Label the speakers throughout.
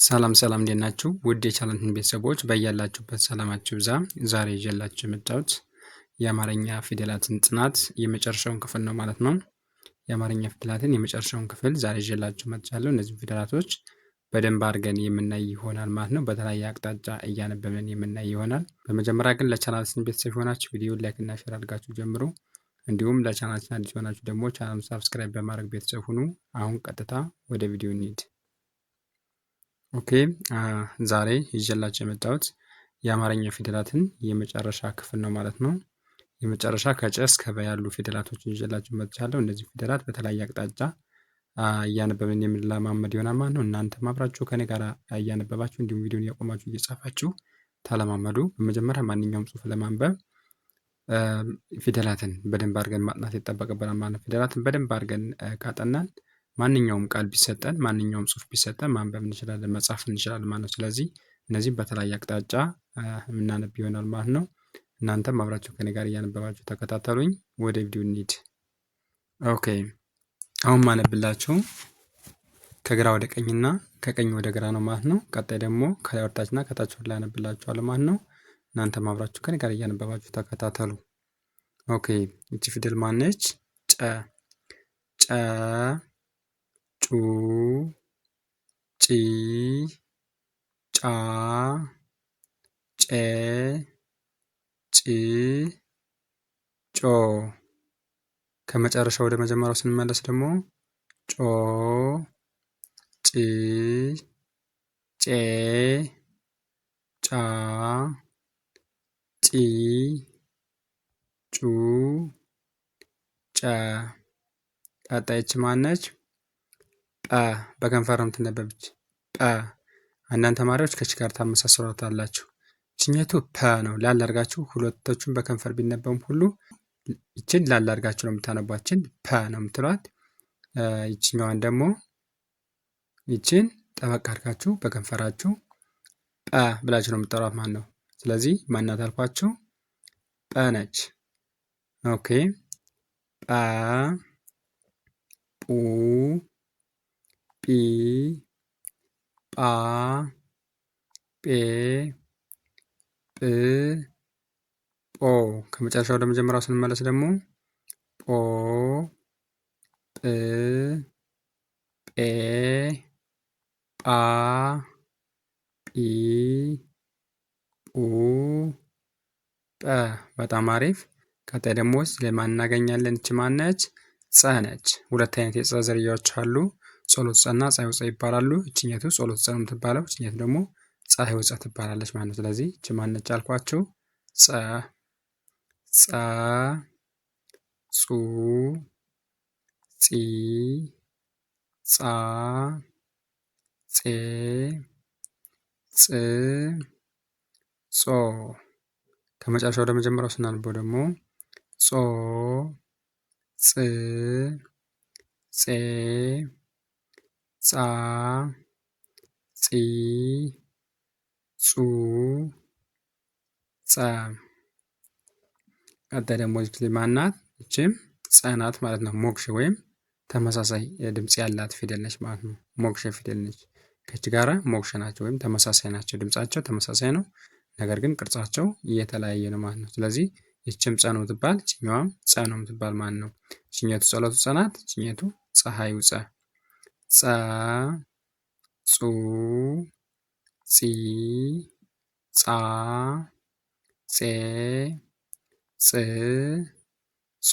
Speaker 1: ሰላም ሰላም እንዴት ናችሁ? ውድ የቻናላችን ቤተሰቦች በያላችሁበት ሰላማችሁ ይብዛ። ዛሬ ይዤላችሁ የመጣሁት የአማርኛ ፊደላትን ጥናት የመጨረሻውን ክፍል ነው ማለት ነው። የአማርኛ ፊደላትን የመጨረሻውን ክፍል ዛሬ ይዤላችሁ መጥቻለሁ። እነዚህ ፊደላቶች በደንብ አድርገን የምናይ ይሆናል ማለት ነው። በተለያየ አቅጣጫ እያነበብን የምናይ ይሆናል። በመጀመሪያ ግን ለቻናላችን ቤተሰብ የሆናችሁ ቪዲዮ ላይክ እና ሼር አድርጋችሁ ጀምሩ። እንዲሁም ለቻናላችን አዲስ የሆናችሁ ደግሞ ቻናሉን ሳብስክራይብ በማድረግ ቤተሰብ ሁኑ። አሁን ቀጥታ ወደ ቪዲዮ እንሂድ። ኦኬ ዛሬ ይዤላችሁ የመጣሁት የአማርኛ ፊደላትን የመጨረሻ ክፍል ነው ማለት ነው። የመጨረሻ ከጨ እስከ በ ያሉ ፊደላቶችን ይዤላችሁ መጥቻለሁ። እነዚህ ፊደላት በተለያየ አቅጣጫ እያነበብን የምንለማመድ ይሆናል ማለት ነው። እናንተም አብራችሁ ከኔ ጋር እያነበባችሁ እንዲሁም ቪዲዮን እያቆማችሁ እየጻፋችሁ ተለማመዱ። በመጀመሪያ ማንኛውም ጽሑፍ ለማንበብ ፊደላትን በደንብ አድርገን ማጥናት ይጠበቅብናል ማለት ነው። ፊደላትን በደንብ አድርገን ካጠናን ማንኛውም ቃል ቢሰጠን ማንኛውም ጽሑፍ ቢሰጠን ማንበብ እንችላለን፣ መጻፍ እንችላለን ማለት ነው። ስለዚህ እነዚህም በተለያየ አቅጣጫ የምናነብ ይሆናል ማለት ነው። እናንተም አብራችሁ ከኔ ጋር እያነበባችሁ ተከታተሉኝ። ወደ ቪዲዮ እንሂድ። ኦኬ አሁን ማነብላችሁ ከግራ ወደ ቀኝና ከቀኝ ወደ ግራ ነው ማለት ነው። ቀጣይ ደግሞ ከላይ ወደ ታችና ከታች ወደ ላይ አነብላችኋለሁ ማለት ነው። እናንተም አብራችሁ ከኔ ጋር እያነበባችሁ ተከታተሉ። ኦኬ እቺ ፊደል ማነች? ጨ ጨ ጩ ጪ ጫ ጬ ጭ ጮ። ከመጨረሻው ወደ መጀመሪያው ስንመለስ ደግሞ ጮ ጭ ጬ ጫ ጪ ጩ ጨ። ቀጣይች ማነች? ጰ በከንፈር የምትነበብች ጰ። አንዳንድ ተማሪዎች ከች ጋር ታመሳስሏታላችሁ። ይችኛቱ ፐ ነው። ላል አድርጋችሁ ሁለቶቹን በከንፈር ቢነበቡም ሁሉ ይችን ላል አድርጋችሁ ነው የምታነቧችን፣ ፐ ነው የምትሏት። ይችኛዋን ደግሞ ይችን ጠበቅ አድርጋችሁ በከንፈራችሁ ጰ ብላችሁ ነው የምትጠሯት ማለት ነው። ስለዚህ ማናት አልኳችሁ? ጰ ነች። ኦኬ ጰ ጱ ጲ ጳ ጴ ጵ ጶ። ከመጨረሻው ወደ መጀመሪያው ስንመለስ ደግሞ ጶ ጵ ጴ ጳ ጲ ጱ ጰ። በጣም አሪፍ። ቀጣይ ደግሞ ለማን እናገኛለን? እች ማነች? ጸ ነች። ሁለት አይነት የጸ ዝርያዎች አሉ። ጸሎት ጸና ፀሐይ ወፀ ይባላሉ። እችኛቱ ጸሎት ጸ ነው የምትባለው። እችኛቱ ደግሞ ፀሐይ ወፀ ትባላለች ማለት ነው። ስለዚህ እች ማነች አልኳችሁ? ጸ ጸ ጹ ጺ ጻ ጼ ጽ ጾ። ከመጨረሻው ወደ መጀመሪያው ስናነበው ደግሞ ጾ ጽ ጼ ጻ ጺ ጹ ጸ። ቀጣይ ደግሞ እዚህ ላይ ማናት? እችም ጸ ናት ማለት ነው። ሞክሼ ወይም ተመሳሳይ ድምፅ ያላት ፊደል ነች ማለት ነው። ሞክሼ ፊደል ነች። ከች ጋራ ሞክሼ ናቸው ወይም ተመሳሳይ ናቸው። ድምጻቸው ተመሳሳይ ነው፣ ነገር ግን ቅርጻቸው የተለያየ ነው ማለት ነው። ስለዚህ ይችም ጸ ነው ትባል፣ ችኛዋም ጸ ነው የምትባል ማለት ነው። ችኛቱ ጸሎቱ ጸ ናት፣ ችኛቱ ፀሐዩ ጸ። ጸ ጹ ጺ ጻ ጼ ጽ ጾ።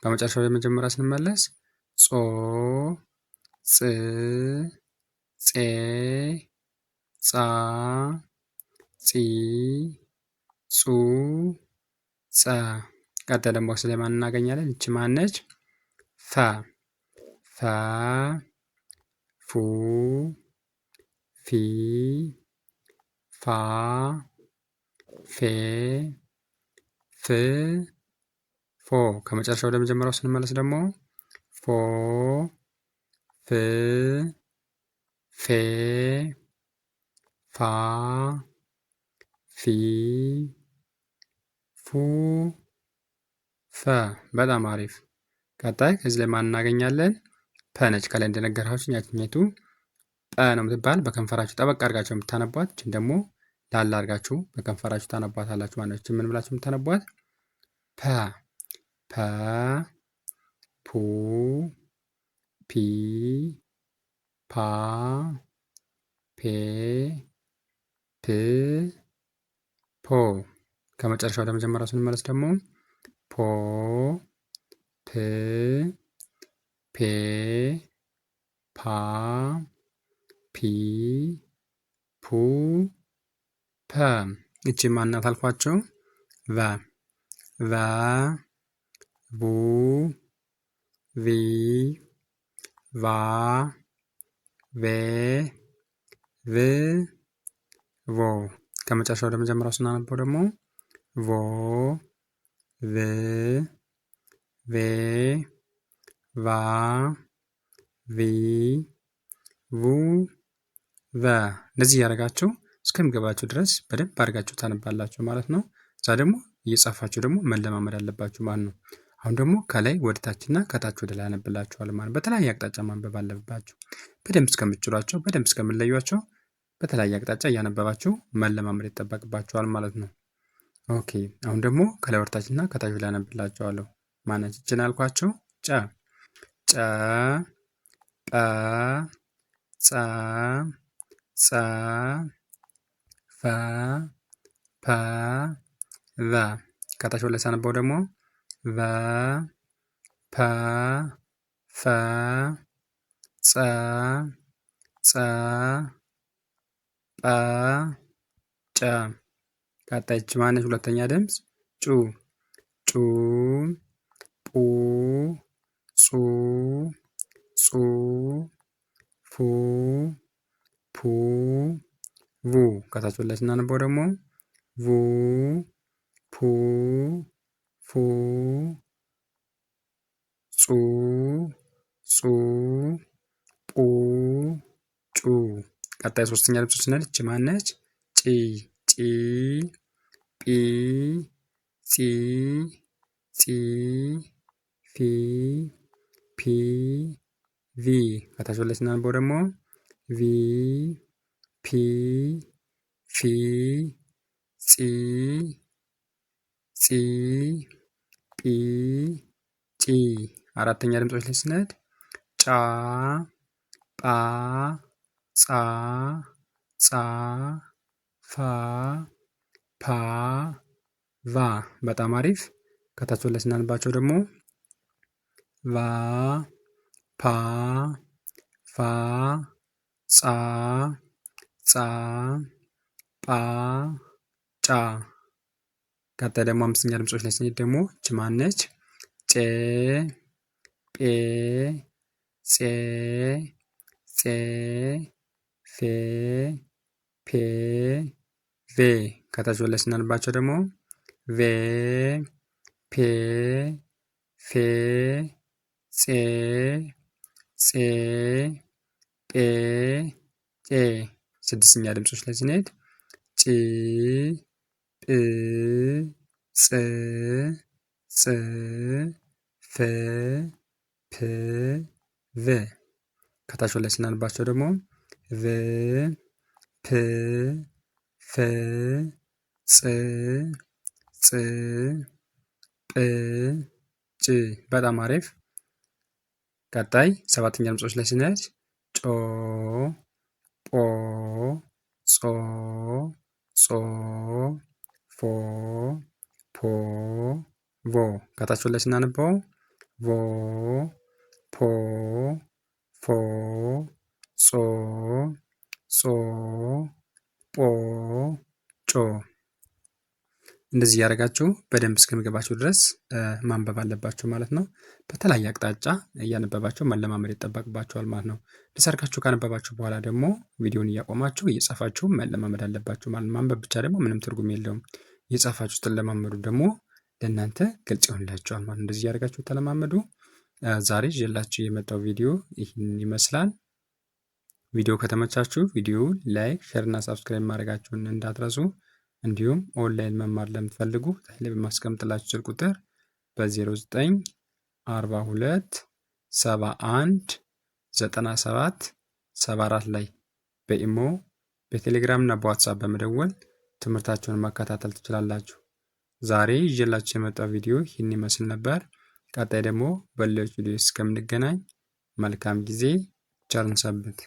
Speaker 1: በመጨረሻው የመጀመሪያ ስንመለስ ጾ ጽ ጼ ጻ ጺ ጹ ጸ። ቀጣይ ደግሞ ስለማን እናገኛለን? እቺ ማነች? ፈ ፈ ፉ ፊ ፋ ፌ ፍ ፎ። ከመጨረሻው ወደ መጀመሪያው ስንመለስ ደግሞ ፎ ፍ ፌ ፋ ፊ ፉ ፈ። በጣም አሪፍ። ቀጣይ ከዚህ ላይ ማን እናገኛለን? ፐ ነች። ከላይ እንደነገርኳችሁ ያችኛቱ ጰ ነው የምትባል። በከንፈራችሁ ጠበቅ አድርጋችሁ የምታነቧት። ይችን ደግሞ ላላ አድርጋችሁ በከንፈራችሁ ታነቧታላችሁ ማለት ነው። ይችን ምን ብላችሁ የምታነቧት? ፐ ፐ ፑ ፒ ፓ ፔ ፕ ፖ። ከመጨረሻው ወደ መጀመሪያው ስንመለስ ደግሞ ፖ ፕ ፔ ፓ ፒ ፑ ፐ። እቺ ማናት አልኳቸው? ቨ ቨ ቡ ቪ ቫ ቬ ቭ ቮ። ከመጨረሻው ወደ መጀመሪያው ስናነበው ደግሞ ቮ ቭ ቬ ቫ ቪ ቡ ቨ። እንደዚህ እያደረጋችሁ እስከሚገባችሁ ድረስ በደንብ አድርጋችሁ ታነባላችሁ ማለት ነው። እዛ ደግሞ እየጻፋችሁ ደግሞ መለማመድ አለባችሁ ማለት ነው። አሁን ደግሞ ከላይ ወደ ታችና ከታች ወደ ላይ አነብላችኋል ማለት በተለያየ አቅጣጫ ማንበብ አለባችሁ። በደንብ እስከምትችሏቸው፣ በደንብ እስከምትለዩቸው በተለያየ አቅጣጫ እያነበባችሁ መለማመድ ይጠበቅባችኋል ማለት ነው። ኦኬ አሁን ደግሞ ከላይ ወደ ታችና ከታች ላይ አነብላችኋለሁ። ማነች ይችን ያልኳችሁ? ጨ ጨ ጰ ጸ ጸ ፈ ፐ ቨ። ከታች ወደ ላይ ሳነበው ደግሞ ቨ ፐ ፈ ጸ ጸ ጰ ጨ። ቀጣይች ማነች? ሁለተኛ ድምፅ ጩ ጩ ጡ ጹ ጹ ፉ ፑ ቡ። ከታች ወደ ላይ ስናነበው ደግሞ ቡ ፑ ፉ ጹ ጹ ጡ ጩ። ቀጣይ ሶስተኛ ድምፅ ስንል እች ማነች? ጪ ጪ ጲ ጺ ጺ ፊ ፒ ቪ። ከታች ወደ ላይ ስናነበው ደግሞ ቪ ፒ ፊ ጺ ጺ ጲ ጪ። አራተኛ ድምጾች ላይ ስንሄድ ጫ ጳ ጻ ጻ ፋ ፓ ቫ። በጣም አሪፍ። ከታች ወደ ላይ ስናነባቸው ደግሞ ቫ ፓ ፋ ጻ ጻ ጳ ጫ። ቀጣይ ደግሞ አምስተኛ ድምጾች ላይ ስንሄድ ደግሞ እች ማነች? ጬ ጴ ጼ ፄ ፌ ፔ ቬ። ከታች ወደ ላይ ስናነባቸው ደግሞ ቬ ፔ ፌ ጼ ፄ ጴ ጬ። ስድስተኛ ድምጾች ላይ ስንሄድ ጭ ጵ ጽ ጽ ፍ ፕ ቭ። ከታች ላይ ስናነባቸው ደግሞ ቭ ፕ ፍ ጽ ጽ ጵ ጭ። በጣም አሪፍ። ቀጣይ ሰባተኛ ድምጾች ላይ ስንሄድ ጮ ጶ ጾ ጾ ፎ ፖ ቮ። ከታች ላይ ስናነበው ቮ ፖ ፎ ጾ ጾ ጶ ጮ። እንደዚህ እያደረጋችሁ በደንብ እስከሚገባችሁ ድረስ ማንበብ አለባችሁ ማለት ነው። በተለያየ አቅጣጫ እያነበባችሁ መለማመድ ይጠበቅባችኋል ማለት ነው። እንደሰርጋችሁ ካነበባችሁ በኋላ ደግሞ ቪዲዮን እያቆማችሁ እየጻፋችሁ መለማመድ አለባችሁ ማለት። ማንበብ ብቻ ደግሞ ምንም ትርጉም የለውም። እየጻፋችሁ ስትለማመዱ ደግሞ ለእናንተ ግልጽ ይሆንላችኋል ማለት። እንደዚህ እያደረጋችሁ ተለማመዱ። ዛሬ ይዤላችሁ የመጣው ቪዲዮ ይህን ይመስላል። ቪዲዮ ከተመቻችሁ ቪዲዮ ላይክ፣ ሼር እና ሳብስክራይብ ማድረጋችሁን እንዳትረሱ። እንዲሁም ኦንላይን መማር ለምትፈልጉ ላይ በማስቀምጥላችሁ ስልክ ቁጥር በ0942 71 97 74 ላይ በኢሞ በቴሌግራም እና በዋትሳፕ በመደወል ትምህርታችሁን መከታተል ትችላላችሁ። ዛሬ ይዤላችሁ የመጣው ቪዲዮ ይህን ይመስል ነበር። ቀጣይ ደግሞ በሌሎች ቪዲዮ እስከምንገናኝ መልካም ጊዜ፣ ቸር እንሰንብት።